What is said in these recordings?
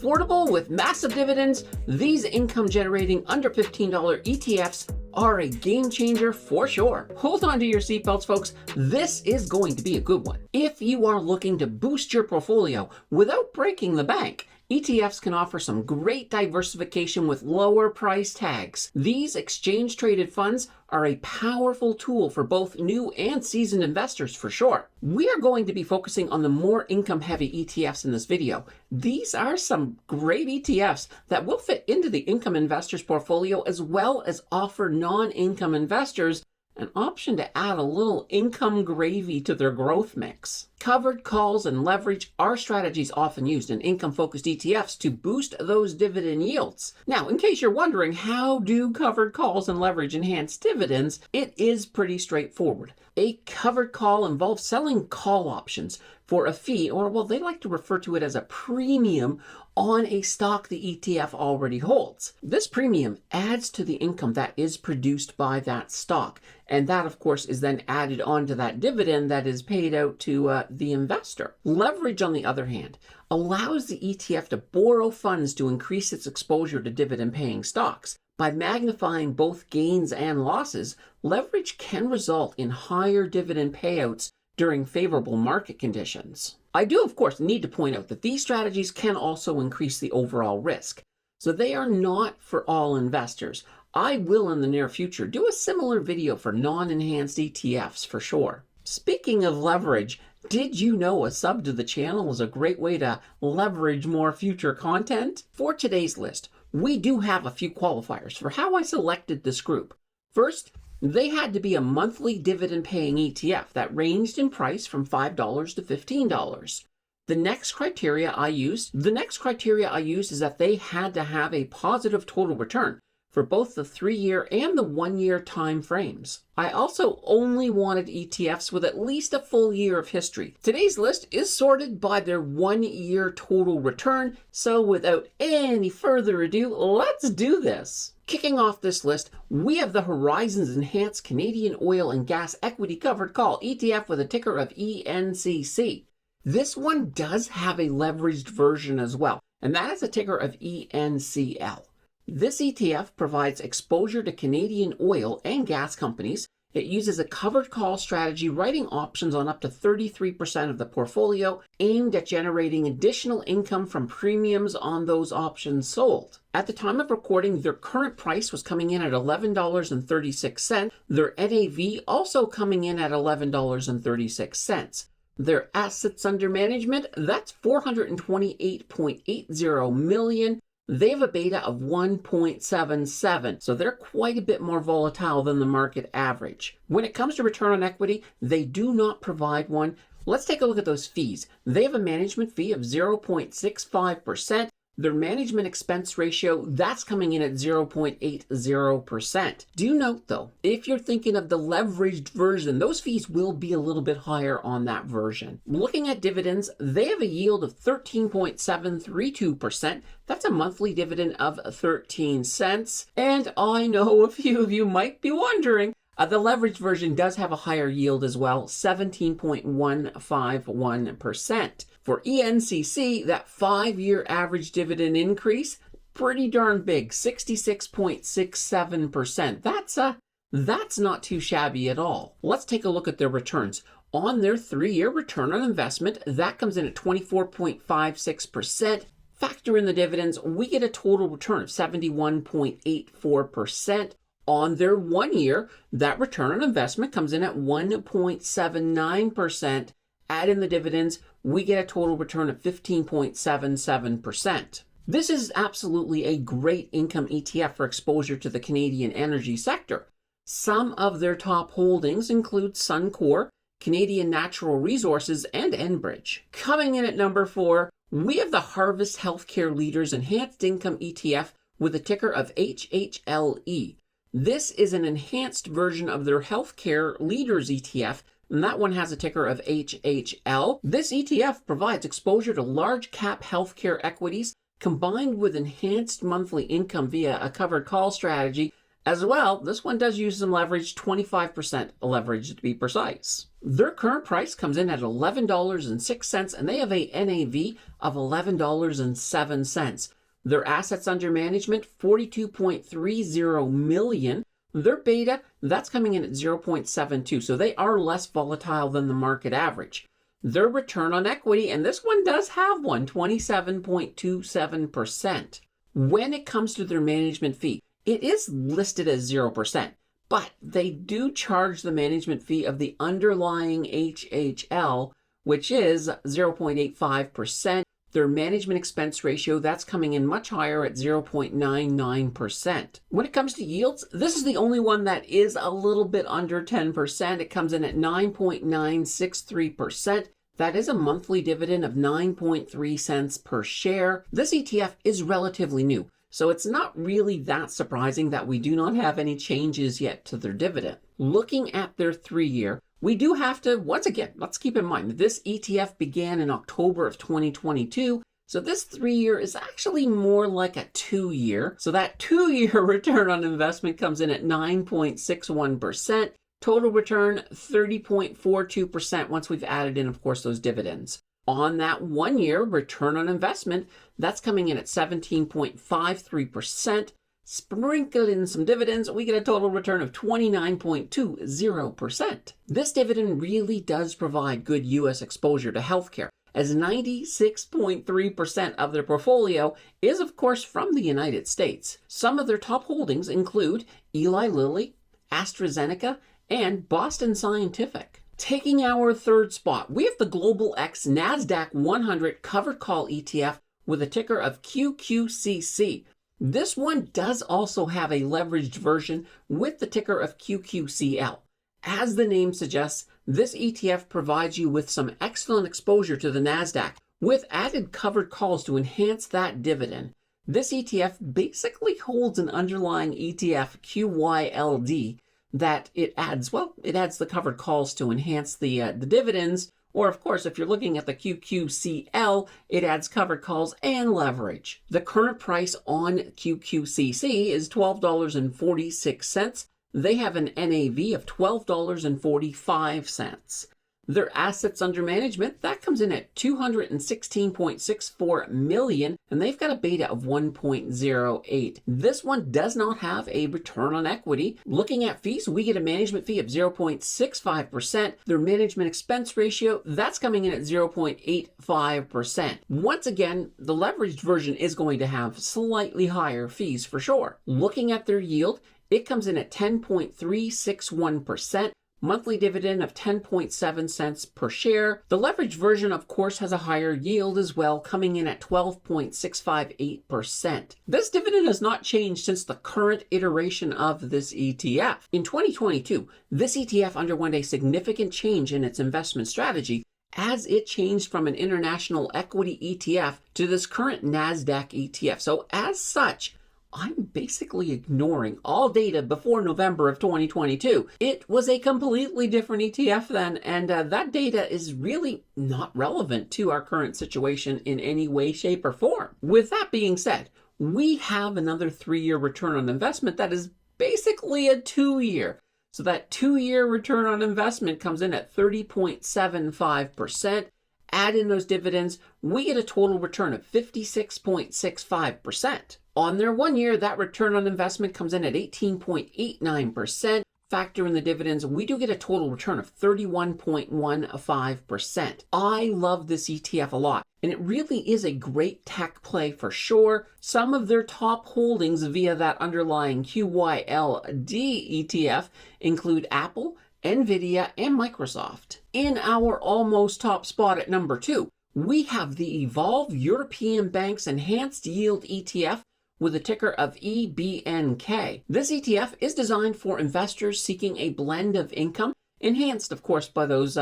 Affordable with massive dividends, these income-generating under $15 ETFs are a game changer for sure. Hold on to your seatbelts, folks. This is going to be a good one. If you are looking to boost your portfolio without breaking the bank, ETFs can offer some great diversification with lower price tags. These exchange-traded funds are a powerful tool for both new and seasoned investors for sure. We are going to be focusing on the more income-heavy ETFs in this video. These are some great ETFs that will fit into the income investor's portfolio as well as offer non-income investors an option to add a little income gravy to their growth mix. Covered calls and leverage are strategies often used in income-focused ETFs to boost those dividend yields. Now, in case you're wondering, how do covered calls and leverage enhance dividends? It is pretty straightforward. A covered call involves selling call options for a fee, or well, they like to refer to it as a premium on a stock the ETF already holds. This premium adds to the income that is produced by that stock, and that, of course, is then added onto that dividend that is paid out to the investor. Leverage, on the other hand, allows the ETF to borrow funds to increase its exposure to dividend-paying stocks. By magnifying both gains and losses, leverage can result in higher dividend payouts during favorable market conditions. I do, of course, need to point out that these strategies can also increase the overall risk. So they are not for all investors. I will, in the near future, do a similar video for non-enhanced ETFs for sure. Speaking of leverage, did you know a sub to the channel is a great way to leverage more future content? For today's list, we do have a few qualifiers for how I selected this group. First, they had to be a monthly dividend-paying ETF that ranged in price from $5 to $15. The next criteria I used is that they had to have a positive total return for both the 3-year and the 1-year time frames. I also only wanted ETFs with at least a full year of history. Today's list is sorted by their 1-year total return, so without any further ado, let's do this. Kicking off this list, we have the Horizons Enhanced Canadian Oil and Gas Equity Covered Call ETF with a ticker of ENCC. This one does have a leveraged version as well, and that is a ticker of ENCL. This ETF provides exposure to Canadian oil and gas companies. It uses a covered call strategy, writing options on up to 33% of the portfolio, aimed at generating additional income from premiums on those options sold. At the time of recording, their current price was coming in at $11.36. Their NAV also coming in at $11.36. Their assets under management, that's $428.80 million. They have a beta of 1.77, so they're quite a bit more volatile than the market average. When it comes to return on equity, they do not provide one. Let's take a look at those fees. They have a management fee of 0.65%. Their management expense ratio, that's coming in at 0.80%. Do note though, if you're thinking of the leveraged version, those fees will be a little bit higher on that version. Looking at dividends, they have a yield of 13.732%. That's a monthly dividend of 13 cents. And I know a few of you might be wondering, the leveraged version does have a higher yield as well, 17.151%. For ENCC, that 5-year average dividend increase, pretty darn big, 66.67%. That's not too shabby at all. Let's take a look at their returns. On their 3-year return on investment, that comes in at 24.56%. Factor in the dividends, we get a total return of 71.84%. On their 1 year, that return on investment comes in at 1.79%. Add in the dividends, we get a total return of 15.77%. This is absolutely a great income ETF for exposure to the Canadian energy sector. Some of their top holdings include Suncor, Canadian Natural Resources, and Enbridge. Coming in at number 4, we have the Harvest Healthcare Leaders Enhanced Income ETF with a ticker of HHLE. This is an enhanced version of their Healthcare Leaders ETF, and that one has a ticker of HHL. This ETF provides exposure to large cap healthcare equities combined with enhanced monthly income via a covered call strategy As well, this one does use some leverage, 25% leverage to be precise. Their current price comes in at $11.06, and they have a NAV of $11.07. Their assets under management, 42.30 million. Their beta, that's coming in at 0.72, so they are less volatile than the market average. Their return on equity, and this one does have one, 27.27%. When it comes to their management fee, it is listed as 0%, but they do charge the management fee of the underlying HHL, which is 0.85%. Their management expense ratio, that's coming in much higher at 0.99%. When it comes to yields, this is the only one that is a little bit under 10%. It comes in at 9.963%. That is a monthly dividend of 9.3 cents per share. This ETF is relatively new, so it's not really that surprising that we do not have any changes yet to their dividend. Looking at their 3-year, we do have to, once again, let's keep in mind that this ETF began in October of 2022. So this 3-year is actually more like a 2-year. So that 2-year return on investment comes in at 9.61%. Total return, 30.42% once we've added in, of course, those dividends. On that 1-year return on investment, that's coming in at 17.53%. Sprinkle in some dividends, we get a total return of 29.20%. This dividend really does provide good U.S. exposure to healthcare, as 96.3% of their portfolio is, of course, from the United States. Some of their top holdings include Eli Lilly, AstraZeneca, and Boston Scientific. Taking our third spot, we have the Global X NASDAQ 100 covered call ETF with a ticker of QQCC. This one does also have a leveraged version with the ticker of QQCL. As the name suggests, this ETF provides you with some excellent exposure to the NASDAQ with added covered calls to enhance that dividend. This ETF basically holds an underlying ETF QYLD that it adds the covered calls to enhance the dividends. Or, of course, if you're looking at the QQCL, it adds covered calls and leverage. The current price on QQCC is $12.46. They have an NAV of $12.45. Their assets under management, that comes in at $216.64 million, and they've got a beta of 1.08. This one does not have a return on equity. Looking at fees, we get a management fee of 0.65%. Their management expense ratio, that's coming in at 0.85%. Once again, the leveraged version is going to have slightly higher fees for sure. Looking at their yield, it comes in at 10.361%. Monthly dividend of 10.7 cents per share. The leveraged version, of course, has a higher yield as well, coming in at 12.658%. This dividend has not changed since the current iteration of this ETF. In 2022, this ETF underwent a significant change in its investment strategy as it changed from an international equity ETF to this current NASDAQ ETF. So as such, I'm basically ignoring all data before November of 2022. It was a completely different ETF then, and that data is really not relevant to our current situation in any way, shape, or form. With that being said, we have another 3-year return on investment that is basically a 2-year. So that 2-year return on investment comes in at 30.75%. Add in those dividends, we get a total return of 56.65%. On their 1-year, that return on investment comes in at 18.89%. Factor in the dividends, we do get a total return of 31.15%. I love this ETF a lot, and it really is a great tech play for sure. Some of their top holdings via that underlying QYLD ETF include Apple, Nvidia, and Microsoft. In our almost top spot at number 2, we have the Evolve European Banks Enhanced Yield ETF with a ticker of EBNK. This ETF is designed for investors seeking a blend of income, enhanced, of course, by those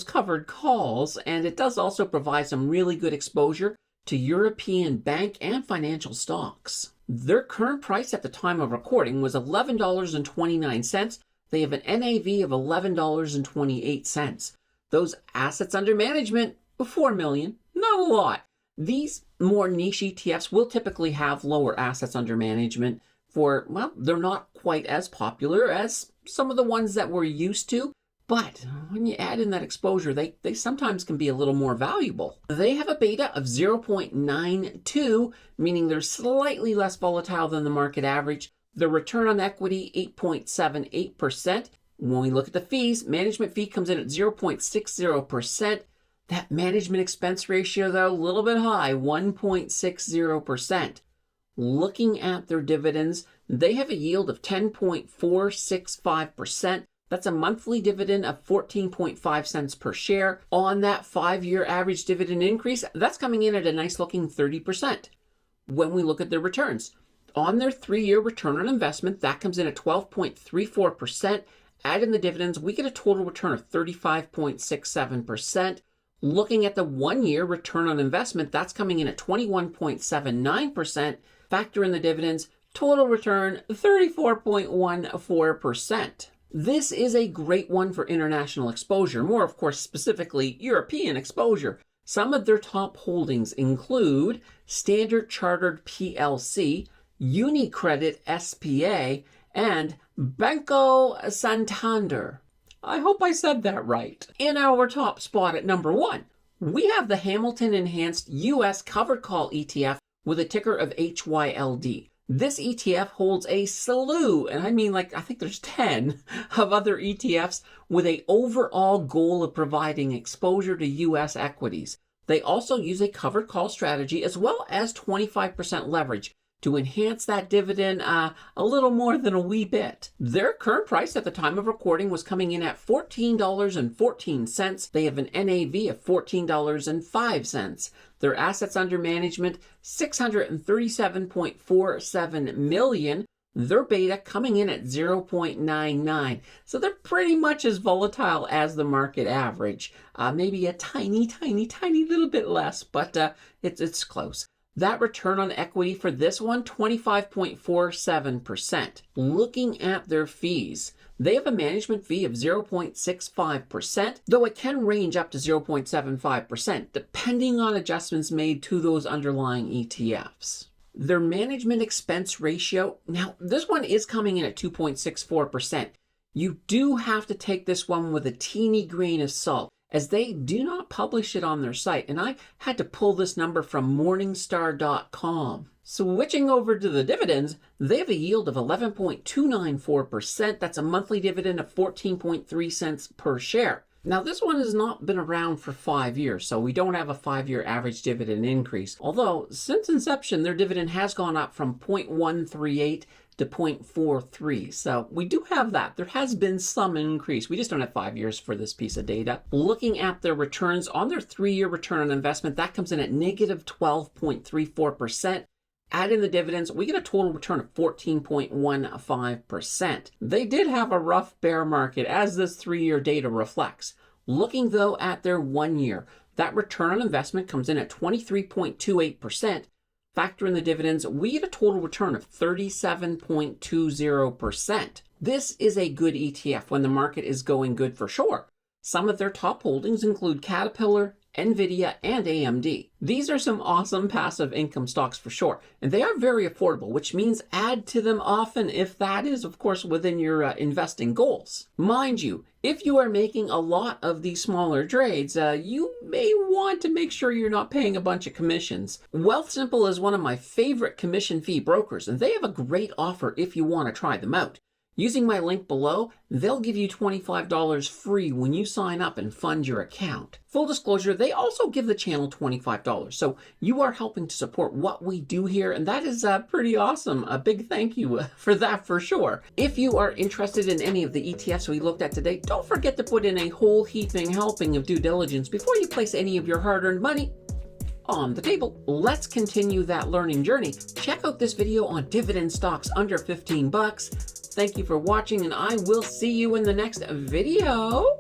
covered calls, and it does also provide some really good exposure to European bank and financial stocks. Their current price at the time of recording was $11.29. They have an NAV of $11.28. Those assets under management, $4 million, not a lot. These more niche ETFs will typically have lower assets under management for, well, they're not quite as popular as some of the ones that we're used to. But when you add in that exposure, they sometimes can be a little more valuable. They have a beta of 0.92, meaning they're slightly less volatile than the market average. The return on equity, 8.78%. When we look at the fees, management fee comes in at 0.60%. That management expense ratio, though, a little bit high, 1.60%. Looking at their dividends, they have a yield of 10.465%. That's a monthly dividend of 14.5 cents per share. On that 5-year average dividend increase, that's coming in at a nice looking 30%. When we look at their returns, on their 3-year return on investment, that comes in at 12.34%. Add in the dividends, we get a total return of 35.67%. Looking at the 1-year return on investment, that's coming in at 21.79%. Factor in the dividends, total return 34.14%. This is a great one for international exposure, more of course specifically European exposure. Some of their top holdings include Standard Chartered PLC, UniCredit SPA, and Banco Santander. I hope I said that right. In our top spot at number 1, we have the Hamilton Enhanced US Covered Call ETF with a ticker of HYLD. This ETF holds a slew, and I mean I think there's 10 of other ETFs with an overall goal of providing exposure to US equities. They also use a covered call strategy as well as 25% leverage to enhance that dividend a little more than a wee bit. Their current price at the time of recording was coming in at $14.14. They have an NAV of $14.05. Their assets under management, $637.47 million. Their beta coming in at 0.99. So they're pretty much as volatile as the market average. Maybe a tiny little bit less, but it's close. That return on equity for this one, 25.47%. Looking at their fees, they have a management fee of 0.65%, though it can range up to 0.75%, depending on adjustments made to those underlying ETFs. Their management expense ratio, now this one is coming in at 2.64%. You do have to take this one with a teeny grain of salt, as they do not publish it on their site, and I had to pull this number from Morningstar.com. Switching over to the dividends, they have a yield of 11.294%. That's a monthly dividend of 14.3 cents per share. Now, this one has not been around for 5 years, so we don't have a 5-year average dividend increase. Although, since inception, their dividend has gone up from 0.138 to 0.43. So we do have that. There has been some increase. We just don't have 5 years for this piece of data. Looking at their returns on their 3-year return on investment, that comes in at negative 12.34%. Add in the dividends, we get a total return of 14.15%. They did have a rough bear market, as this 3-year data reflects. Looking though at their 1 year, that return on investment comes in at 23.28%. Factor in the dividends, we get a total return of 37.20%. This is a good ETF when the market is going good for sure. Some of their top holdings include Caterpillar, NVIDIA, and AMD. These are some awesome passive income stocks for sure, and they are very affordable, which means add to them often if that is, of course, within your investing goals. Mind you, if you are making a lot of these smaller trades, you may want to make sure you're not paying a bunch of commissions. Wealthsimple is one of my favorite commission-free brokers, and they have a great offer if you want to try them out. Using my link below, they'll give you $25 free when you sign up and fund your account. Full disclosure, they also give the channel $25, so you are helping to support what we do here, and that is pretty awesome. A big thank you for that for sure. If you are interested in any of the ETFs we looked at today, don't forget to put in a whole heaping helping of due diligence before you place any of your hard-earned money on the table. Let's continue that learning journey. Check out this video on dividend stocks under 15 bucks. Thank you for watching, and I will see you in the next video.